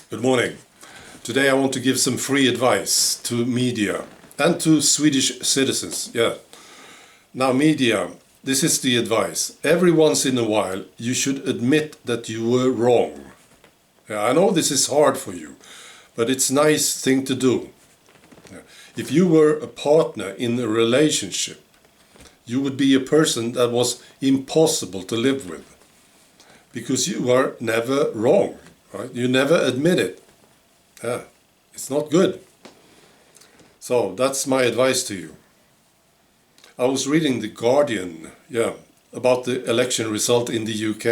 Good morning. Today I want to give some free advice to media and to Swedish citizens. Now media, this is the advice. Every once in a while you should admit that you were wrong. I know this is hard for you, but it's a nice thing to do. If you were a partner in a relationship, you would be a person that was impossible to live with. Because you are never wrong, right? You never admit it. It's not good. So that's my advice to you. I was reading The Guardian, about the election result in the UK.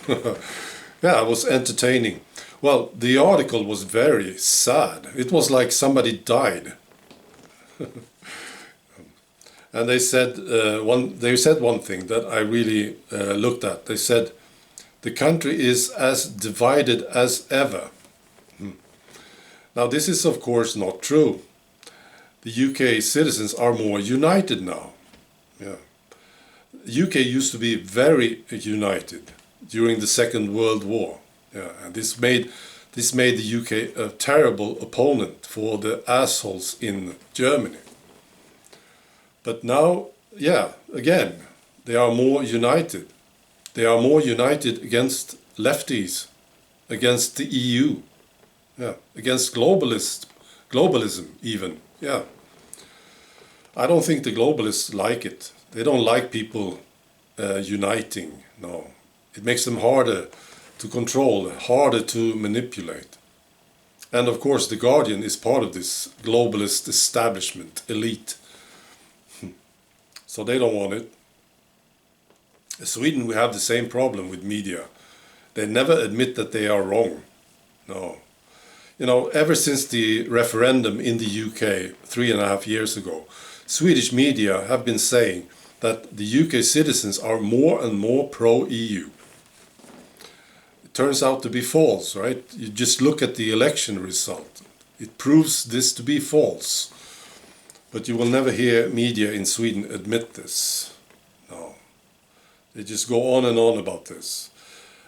It was entertaining. Well, the article was very sad. It was like somebody died. And they said one thing that I really looked at. They said, the country is as divided as ever. Now this is of course not true. The UK citizens are more united now. UK used to be very united during the Second World War. And this made the UK a terrible opponent for the assholes in Germany. But now, again, they are more united. They are more united against lefties, against the EU, against globalism even. I don't think the globalists like it. They don't like people uniting, no. It makes them harder to control, harder to manipulate. And of course The Guardian is part of this globalist establishment, elite. So they don't want it. In Sweden we have the same problem with media. They never admit that they are wrong. No. Ever since the referendum in the UK 3.5 years ago, Swedish media have been saying that the UK citizens are more and more pro-EU. It turns out to be false, right? You just look at the election result. It proves this to be false. But you will never hear media in Sweden admit this. No. They just go on and on about this.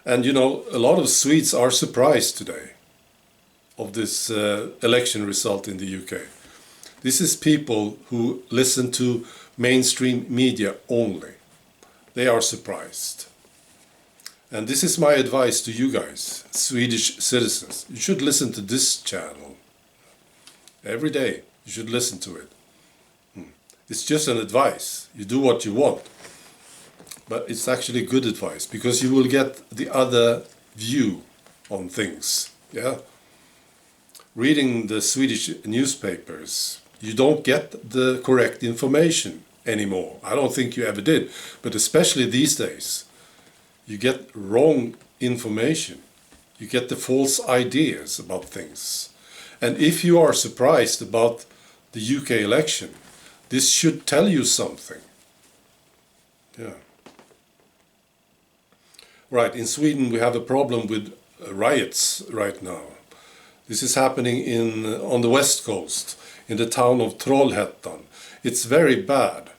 And a lot of Swedes are surprised today of this election result in the UK. This is people who listen to mainstream media only. They are surprised. And this is my advice to you guys, Swedish citizens. You should listen to this channel. Every day you should listen to it. It's just an advice. You do what you want. But it's actually good advice because you will get the other view on things. Reading the Swedish newspapers, you don't get the correct information anymore. I don't think you ever did. But especially these days, you get wrong information. You get the false ideas about things. And if you are surprised about the UK election, this should tell you something. Right, in Sweden we have a problem with riots right now. This is happening on the west coast, in the town of Trollhättan. It's very bad.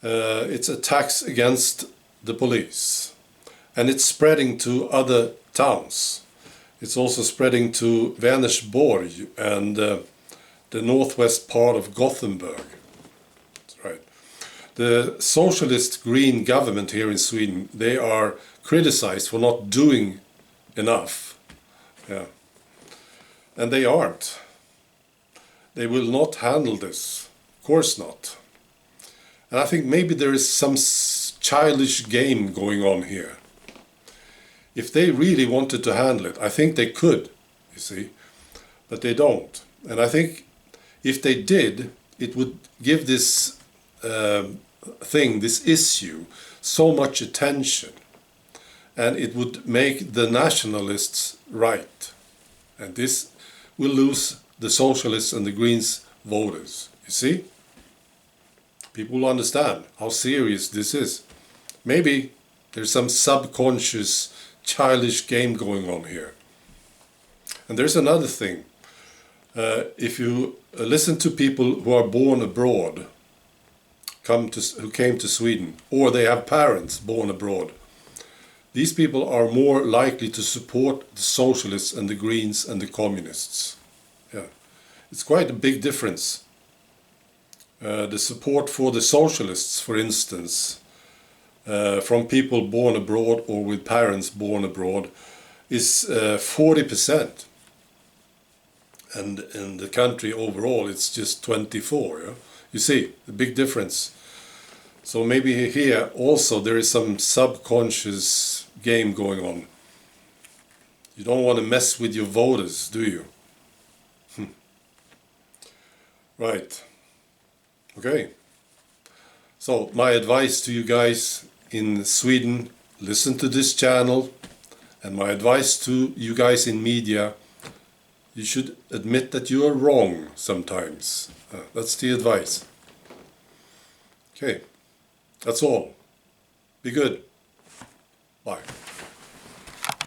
It's attacks against the police. And it's spreading to other towns. It's also spreading to Vänersborg and the northwest part of Gothenburg. That's right. The socialist green government here in Sweden, they are criticized for not doing enough. And they aren't. They will not handle this. Of course not. And I think maybe there is some childish game going on here. If they really wanted to handle it, I think they could, you see. But they don't. And I think if they did, it would give this this issue, so much attention. And it would make the nationalists right. And this will lose the socialists and the Greens voters. You see? People will understand how serious this is. Maybe there's some subconscious, childish game going on here. And there's another thing. If you listen to people who are born abroad, who came to Sweden, or they have parents born abroad, these people are more likely to support the socialists and the Greens and the communists. Yeah, it's quite a big difference. The support for the socialists, for instance, from people born abroad or with parents born abroad, is 40%. And in the country overall, it's just 24%. Yeah? You see, the big difference. So maybe here also there is some subconscious game going on. You don't want to mess with your voters, do you? Right. Okay. So my advice to you guys in Sweden, listen to this channel. And my advice to you guys in media, you should admit that you are wrong sometimes. That's the advice. Okay. That's all. Be good. Bye.